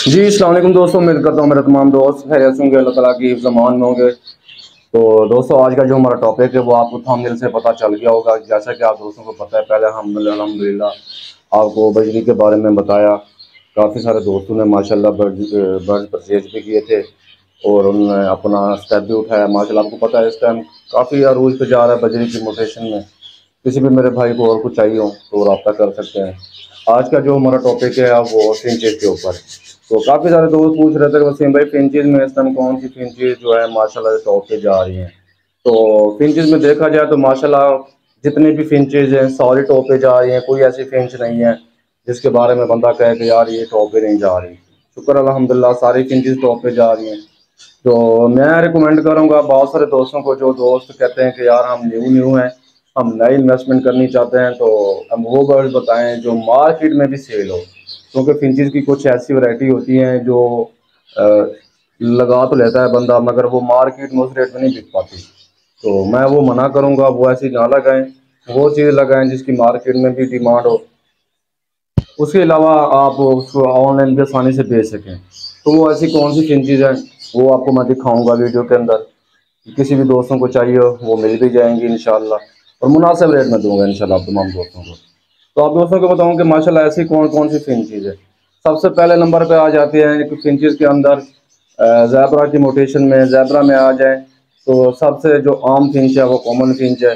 जी अस्सलाम वालेकुम दोस्तों, उम्मीद करता हूँ मेरे तमाम दोस्त खैरियत से होंगे, अल्लाह ताला की ज़मान में होंगे। तो दोस्तों, आज का जो हमारा टॉपिक है वो आपको थंबनेल से पता चल गया होगा। जैसा कि आप दोस्तों को पता है, पहले हम अल्हम्दुलिल्लाह आपको बजरी के बारे में बताया। काफ़ी सारे दोस्तों ने माशाल्लाह बर्ड परचेज भी किए थे और उन्होंने अपना स्टेप भी उठाया। माशाल्लाह आपको पता है इस टाइम काफ़ी अरूज पे जा रहा है बजरी की मोटेशन में। किसी भी मेरे भाई को और कुछ चाहिए हो तो रब्ता कर सकते हैं। आज का जो हमारा टॉपिक है वो फिंचेज के ऊपर। तो काफ़ी सारे दोस्त पूछ रहे थे वसीम भाई, फिंचेज में इस टाइम कौन सी फिंचेज जो है माशाल्लाह टॉप पे जा रही हैं। तो फिंचेज में देखा जाए तो माशाल्लाह जितने भी फिंचेज हैं सारी टॉप पे जा रही हैं। कोई ऐसी फिंच नहीं है जिसके बारे में बंदा कहे कि यार ये टॉप पे नहीं जा रही। शुक्र अल्हम्दुलिल्लाह सारी फिंचेज टॉप पे जा रही हैं। तो मैं रिकमेंड करूंगा बहुत सारे दोस्तों को, जो दोस्त कहते हैं कि यार हम न्यू न्यू हैं, हम नई इन्वेस्टमेंट करनी चाहते हैं, तो हम वो बर्ड बताएं जो मार्केट में भी सेल हो। क्योंकि फिंचेस की कुछ ऐसी वैरायटी होती हैं जो अ, लगा तो लेता है बंदा मगर वो मार्केट में उस रेट में नहीं बिक पाती। तो मैं वो मना करूंगा, वो ऐसी ना लगाएं। वो चीज़ लगाएं जिसकी मार्केट में भी डिमांड हो। उसके अलावा आप उसको ऑनलाइन भी आसानी से बेच सकें। तो वो ऐसी कौन सी फिंचेज हैं वो आपको मैं दिखाऊंगा वीडियो के अंदर। किसी भी दोस्तों को चाहिए हो वो मिल भी जाएंगी इंशाल्लाह, और मुनासिब रेट में दूंगा इंशाल्लाह आप तमाम दोस्तों को। तो आप दोस्तों को बताऊं कि माशाल्लाह ऐसी कौन कौन सी फिंचेज है। सबसे पहले नंबर पे आ जाती है कि फिंचेज के अंदर जैबरा की मोटेशन में जैबरा में आ जाए तो सबसे जो आम फिंच है वो कॉमन फिंच है।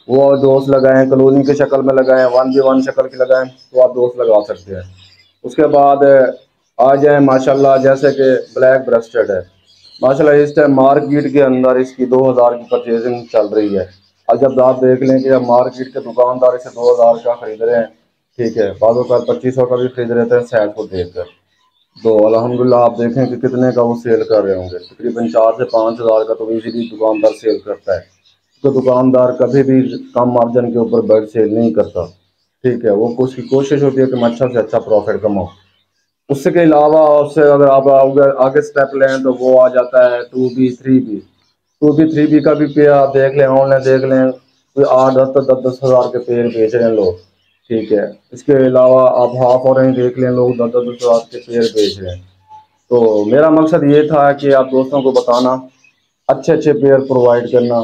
वो दोस्त लगाएं, कॉलोनी की शक्ल में लगाएं, 1v1 शक्ल की लगाएं तो आप दोस्त लगा सकते हैं। उसके बाद आ जाए माशाल्लाह जैसे कि ब्लैक ब्रेस्टेड है। माशाल्लाह इस टाइम मार्केट के अंदर इसकी 2000 की परचेजिंग चल रही है। अब जब आप देख लें कि अब मार्केट के दुकानदार इसे 2000 का खरीद रहे हैं, ठीक है, बाज़ों का 2500 का भी खरीद रहे थे सेट को देख कर। तो अल्हम्दुलिल्लाह आप देखें कि कितने का वो सेल कर रहे होंगे, तकरीबन 4 से 5 हज़ार का तो इजीली दुकानदार सेल करता है। तो दुकानदार कभी भी कम मार्जिन के ऊपर बर्ड सेल नहीं करता। ठीक है, वो उसकी कोशिश होती है कि मैं अच्छा से अच्छा प्रॉफिट कमाऊँ। उससे के अलावा उससे अगर आप आगे आगे स्टेप लें तो वो आ जाता है 2B 3B। 2B 3B का भी पेड़ आप देख लें, ऑनलाइन देख लें, कोई 8 10 10 10 हज़ार के पेड़ बेच रहे हैं लोग। ठीक है, इसके अलावा आप हाफ ऑरेंज देख लें, लोग 10 10 10 हज़ार के पेड़ बेच रहे हैं। तो मेरा मकसद ये था कि आप दोस्तों को बताना, अच्छे अच्छे पेड़ प्रोवाइड करना।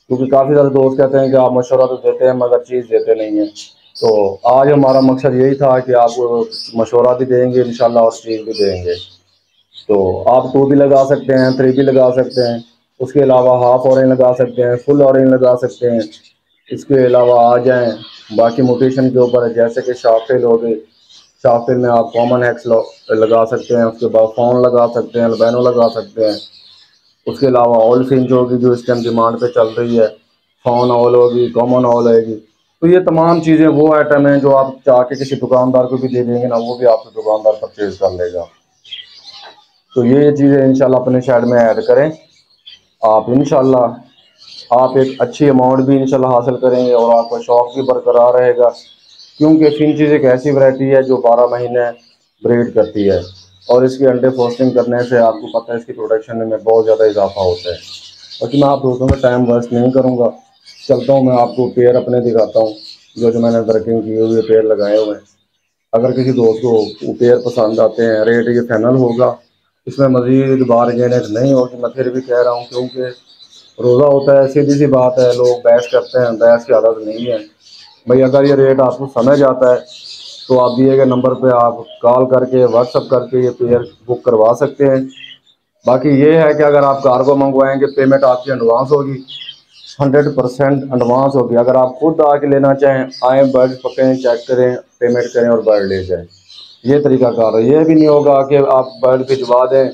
क्योंकि काफ़ी सारे दोस्त कहते हैं कि आप मशवरा तो देते हैं मगर चीज़ देते नहीं हैं। तो आज हमारा मकसद यही था कि आपको मशवरा भी देंगे इंशाल्लाह और चीज़ भी देंगे। तो आप 2 भी लगा सकते हैं, 3 भी लगा सकते हैं। उसके अलावा हाफ ऑरेंज लगा सकते हैं, फुल ऑरेंज लगा सकते हैं। इसके अलावा आ जाएं बाकी मोटेशन के ऊपर, जैसे कि शाफिल हो गई। शाफिल में आप कॉमन एक्स लगा सकते हैं, उसके बाद फॉन लगा सकते हैं, अल्बेनो लगा सकते हैं। उसके अलावा ऑल फिंच होगी जो इस टाइम डिमांड पे चल रही है, फॉन ऑल होगी, कॉमन ऑल होगी। तो ये तमाम चीज़ें वो आइटम हैं जो आप चाह के किसी दुकानदार को भी दे देंगे ना, वो भी आपसे दुकानदार परचेज कर लेगा। तो ये चीज़ें इंशाल्लाह अपने शेड में ऐड करें। आप इंशाल्लाह आप एक अच्छी अमाउंट भी इंशाल्लाह हासिल करेंगे और आपका शौक़ भी बरकरार रहेगा। क्योंकि फिंचेस एक ऐसी वैरायटी है जो 12 महीने ब्रीड करती है और इसके अंडे फोस्टिंग करने से आपको पता है इसकी प्रोडक्शन में बहुत ज़्यादा इजाफा होता है। बाकी मैं आप दोस्तों का टाइम वेस्ट नहीं करूँगा, चलता हूँ, मैं आपको पेड़ अपने दिखाता हूँ जो जो मैंने वर्किंग किए हुए पेड़ लगाए हुए हैं। अगर किसी दोस्त को वो पेड़ पसंद आते हैं, रेट ये फाइनल होगा, इसमें मज़ीद बारगेनिंग नहीं होगी। मैं फिर भी कह रहा हूँ क्योंकि रोज़ा होता है, सीधी सी बात है, लोग बहस करते हैं, बहस की आदत नहीं है भाई। अगर ये रेट आपको समझ आता है तो आप दिए गए नंबर पे आप कॉल करके व्हाट्सअप करके ये पेयर बुक करवा सकते हैं। बाकी ये है कि अगर आप कार्गो मंगवाएंगे पेमेंट आपकी एडवांस होगी, 100% एडवांस होगी। अगर आप खुद आके लेना चाहें, आए बर्ड पकड़ें, चेक करें, पेमेंट करें और बर्ड ले जाएं। ये तरीका कार है। ये भी नहीं होगा कि आप बर्ड भिजवा दें,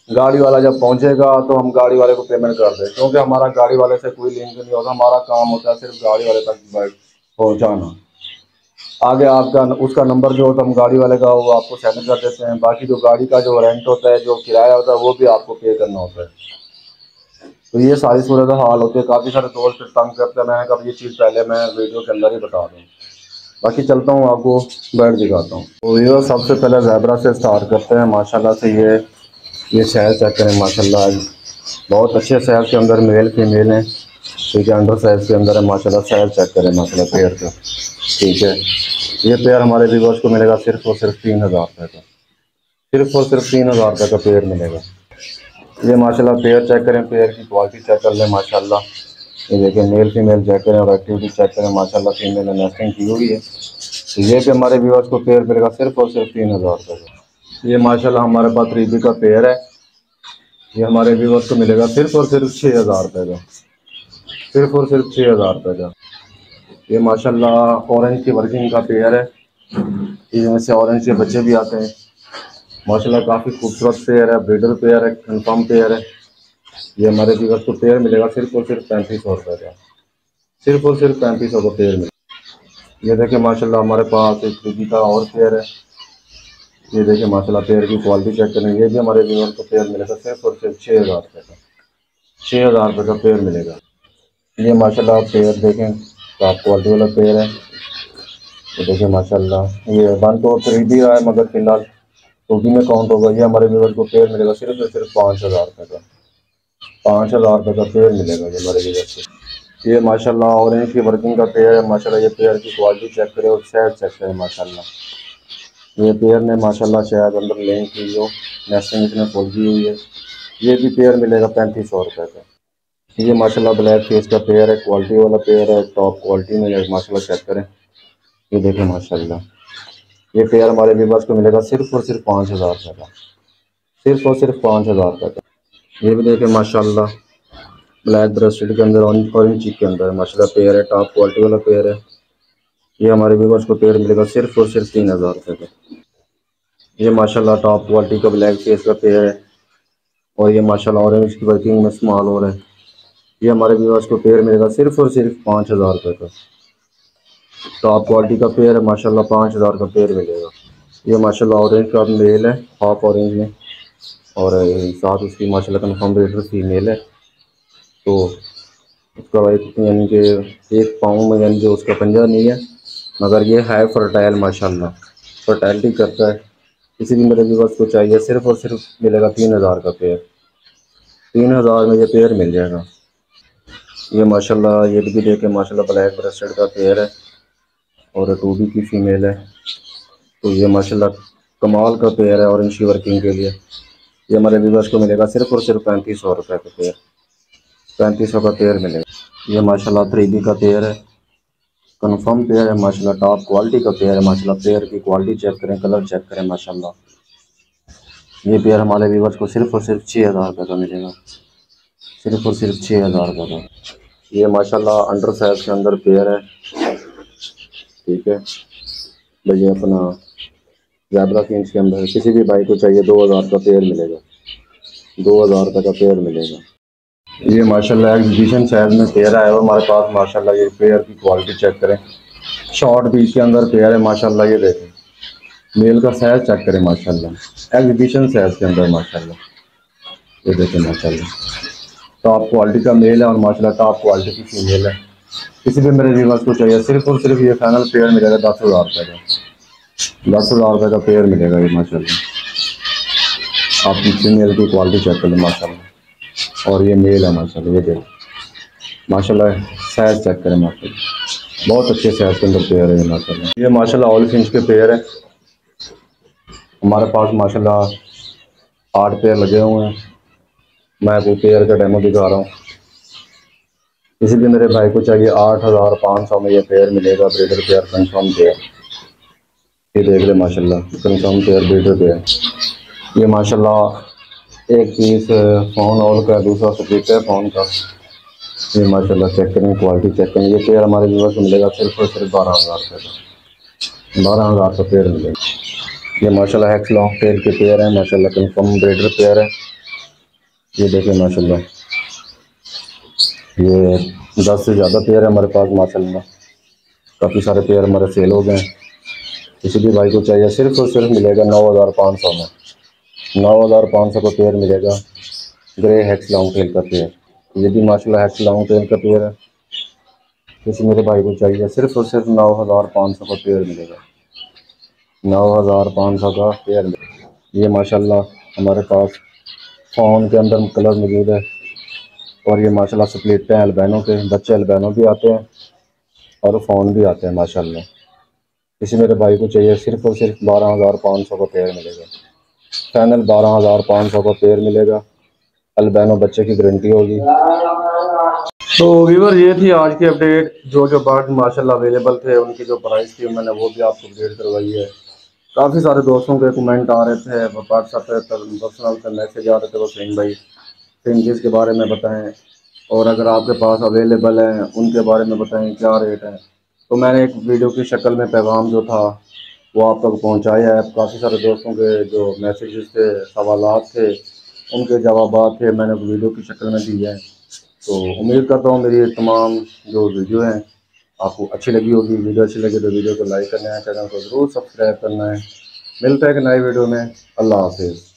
गाड़ी वाला जब पहुंचेगा तो हम गाड़ी वाले को पेमेंट कर दें, क्योंकि हमारा गाड़ी वाले से कोई लिंक नहीं होता। हमारा काम होता है सिर्फ गाड़ी वाले तक बर्ड पहुंचाना। आगे आपका उसका नंबर जो होता है हम गाड़ी वाले का वो आपको सेंड कर देते हैं। बाकी जो गाड़ी का जो रेंट होता है, जो किराया होता है, वो भी आपको पे करना होता है। तो ये सारी सूरत हाल होती है। काफ़ी सारे दोस्त फिर तंग करते हैं, मैंने कहा ये चीज़ पहले मैं वीडियो के अंदर ही बता दूँ। बाकी चलता हूँ आपको बर्ड दिखाता हूँ। तो ये सबसे पहले ज़ेबरा से स्टार्ट करते हैं। माशाल्लाह से ये शहर चेक करें, माशाल्लाह बहुत अच्छे शहर के अंदर मेल फीमेल हैं। ठीक है, अंडर साइज के अंदर है माशाल्लाह। शहर चेक करें माशाल्लाह पेयर का। ठीक है, ये पेयर हमारे व्यूअर्स को मिलेगा सिर्फ और सिर्फ 3000 रुपये का। सिर्फ और सिर्फ 3,000 रुपये का पेयर मिलेगा। ये माशाल्लाह पेयर चेक करें, पेयर की क्वालिटी चेक कर लें माशाल्लाह। ये देखिए मेल फीमेल चेक करें और एक्टिविटी चेक करें माशाल्लाह, फीमेल ने नेस्टिंग की हुई है। तो ये भी हमारे व्यूअर्स को पेयर मिलेगा सिर्फ और सिर्फ 3,000 रुपये का। ये माशाल्लाह हमारे पास 3B का पेयर है, ये हमारे व्यूअर्स को मिलेगा सिर्फ और सिर्फ 6,000 रुपये का, सिर्फ और सिर्फ 6,000 रुपये का। ये माशाल्लाह ऑरेंज की वर्किंग का पेयर है, इसमें से ऑरेंज के बच्चे भी आते हैं माशाल्लाह। काफ़ी खूबसूरत पेयर है, ब्रीडर पेयर है, कन्फर्म पेयर है। ये हमारे व्यूअर्स को पेयर मिलेगा सिर्फ और सिर्फ 3,500 रुपये का, सिर्फ और सिर्फ 3,500 का पेयर मिलेगा। ये देखिए माशाल्लाह हमारे पास एक 3B का और पेयर है। ये देखिए माशाल्लाह पेयर की क्वालिटी चेक करें, ये भी हमारे व्यूअर को पेयर मिलेगा सिर्फ और सिर्फ 6,000 रुपये का, 6,000 रुपये का पेयर मिलेगा। ये माशाल्लाह पेयर देखें, टॉप क्वालिटी वाला पेयर है। तो देखिए माशाल्लाह ये 1 तो 3B रहा है मगर फिलहाल 2B में काउंट होगा। ये हमारे व्यूअर को पेयर मिलेगा सिर्फ और सिर्फ 5,000 रुपये का, 5,000 रुपये का पेयर मिलेगा ये हमारे व्यूअर को। ये माशाल्लाह ऑरेंज की वर्किंग का पेयर है माशाल्लाह। ये पेयर की क्वालिटी चेक करें और शायद चेक करें माशाल्लाह। ये पेयर ने माशाल्लाह शायद अंदर लेंग की हो, नेस्टिंग इसने फुल की हुई है। ये भी पेयर मिलेगा 3,500 रुपये का। ये माशाल्लाह ब्लैक फेस का पेयर है, क्वालिटी वाला पेयर है, टॉप क्वालिटी में है माशाल्लाह, चेक करें। ये देखें माशाल्लाह, ये पेयर हमारे व्यूअर्स को मिलेगा सिर्फ और सिर्फ 5,000 रुपये का, सिर्फ और सिर्फ 5,000 रुपये का। ये भी देखें माशाल्लाह ब्लैक ब्रेस्टेड के अंदर ऑरेंज चीक के अंदर माशाल्लाह पेयर है, टॉप क्वालिटी वाला पेयर है। ये हमारे व्यूअर्स को पेयर मिलेगा सिर्फ और सिर्फ 3,000 रुपये का। ये माशाल्लाह टॉप क्वालिटी का ब्लैक फेस का पेयर है और ये माशाल्लाह ऑरेंज की वर्किंग में स्मॉल हो रहा है। ये हमारे व्यूअर्स को पेयर मिलेगा सिर्फ और सिर्फ 5,000 रुपये का। टॉप क्वालिटी का पेयर है माशाल्लाह, 5,000 का पेयर मिलेगा। ये माशाल्लाह ऑरेंज का मेल है, हाफ ऑरेंज में, और साथ उसकी माशाल्लाह कन्फर्म ब्रीडर फीमेल है। तो उसका एक यानी कि एक पाँव में यानी जो उसका पंजा नहीं है, मगर ये है फर्टाइल माशाल्लाह, फर्टाइलिटी करता है। किसी भी मेरे व्यूअर्स को चाहिए सिर्फ और सिर्फ मिलेगा 3,000 का पेयर, 3,000 में ये पेयर मिल जाएगा। ये माशाल्लाह ये भी देखे माशाल्लाह ब्लैक ब्रेस्टेड का पेयर है और 2B की फीमेल है। तो ये माशाल्लाह कमाल का पेयर है ऑरेंज की वर्किंग के लिए। ये हमारे व्यूअर्स को मिलेगा सिर्फ और सिर्फ 3,500 रुपये का पेयर, 3,500 का पेयर मिलेगा। ये माशाल्लाह 3B का पेयर है, कन्फर्म पेयर है माशाल्लाह, टॉप क्वालिटी का पेयर है माशाल्लाह। पेयर की क्वालिटी चेक करें, कलर चेक करें माशाल्लाह। ये पेयर हमारे व्यूअर्स को सिर्फ और सिर्फ 6,000 रुपये का मिलेगा, सिर्फ और सिर्फ 6,000 रुपये का। ये माशाल्लाह अंडर साइज के अंदर पेयर है, ठीक है भाई। अपना ज़ेब्रा किंग्स के अंदर किसी भी भाई को चाहिए 2,000 का पेयर मिलेगा, 2,000 रुपये का पेयर मिलेगा। ये माशाल्लाह एग्जीबिशन साइज में पेयर आया हुआ हमारे पास माशाल्लाह। ये पेयर की क्वालिटी चेक करें, शॉर्ट बीच के अंदर पेयर है माशाल्लाह। ये देखें मेल का साइज चेक करें माशाल्लाह, एग्जीबिशन साइज के अंदर माशाल्लाह। ये देखें माशाल्लाह टॉप क्वालिटी का मेल है और माशाल्लाह टॉप क्वालिटी की फीमेल है। किसी भी मेरे व्यूअर्स को चाहिए सिर्फ और सिर्फ ये फाइनल पेयर मिलेगा 10,000 रुपये का, 10,000 रुपये का पेयर मिलेगा ये माशाल्लाह। आप फीमेल की क्वालिटी चेक कर लें माशाल्लाह, और ये मेल है माशाल्लाह। ये देखें माशाल्लाह साइज चेक करें माशाल्लाह, बहुत अच्छे साइज के अंदर पेयर है ये माशाल्लाह। ये माशाल्लाह ऑल फिंच के पेयर है हमारे पास माशाल्लाह, 8 पेयर लगे हुए हैं। मैं वो पेयर का डेमो दिखा रहा हूँ। किसी भी मेरे भाई को चाहिए 8,500 में ये पेयर मिलेगा, ब्रीडर पेयर कन्फर्म पेयर। ये देख ले माशाल्लाह कन्फर्म पेयर ब्रीडर पेयर। ये माशाल्लाह एक पीस फ़ोन ऑल का, दूसरा स्पीकर है फ़ोन का। ये माशाल्लाह चेक करें, क्वालिटी चेक करें। ये पेयर हमारे व्यूअर्स को मिलेगा सिर्फ और सिर्फ 12,000 रुपये का, 12,000 का पेयर मिलेगा। ये माशाल्लाह हैक्स लॉन्ग टेल के पेयर है माशाल्लाह, कन्फर्म ब्रीडर पेयर है। ये देखें माशाल्लाह, ये 10 से ज़्यादा पेयर है हमारे पास माशाल्लाह। काफ़ी सारे पेयर हमारे सेल हो गए हैं। किसी भी भाई को चाहिए सिर्फ और सिर्फ मिलेगा 9,500 में, 9,500 का पेयर मिलेगा। ग्रे हैक्स लॉन्ग टेल का पेयर, ये भी माशाल्लाह हैक्स लॉन्ग टेल का पेयर है। किसी मेरे भाई को चाहिए सिर्फ और सिर्फ 9,500 का पेयर मिलेगा, 9,500 का पेयर मिलेगा। ये माशाल्लाह हमारे पास फ़ोन के अंदर कलर मौजूद है और ये माशाल्लाह स्प्लिट हैं अल्बानो के, बच्चे अल्बानो भी आते हैं और फ़ोन भी आते हैं माशाल्लाह। किसी मेरे भाई को चाहिए सिर्फ और सिर्फ 12,500 का पेयर मिलेगा, फाइनल 12,500 का पेयर मिलेगा। अल्बैनो बच्चे की गारंटी होगी। तो वीवर ये थी आज की अपडेट। जो जो बर्ड माशाल्लाह अवेलेबल थे उनकी जो प्राइस थी मैंने वो भी आपको अपडेट करवाई है। काफ़ी सारे दोस्तों के कमेंट आ रहे थे, व्हाट्सएप पे पर्सनल पे मैसेज आ रहे थे, वो सिंह भाई सिंह के बारे में बताएं और अगर आपके पास अवेलेबल हैं उनके बारे में बताएं क्या रेट है। तो मैंने एक वीडियो की शक्ल में पैगाम जो था वो आप तक पहुँचाया है। काफ़ी सारे दोस्तों के जो मैसेजेस थे, सवालात थे, उनके जवाबात थे मैंने वीडियो की शक्ल में दिए हैं। तो उम्मीद करता हूँ मेरी ये तमाम जो वीडियो हैं आपको अच्छी लगी होगी। वीडियो अच्छी लगी तो वीडियो को लाइक करना है, चैनल को ज़रूर सब्सक्राइब करना है। मिलता है एक नए वीडियो में। अल्लाह हाफिज़।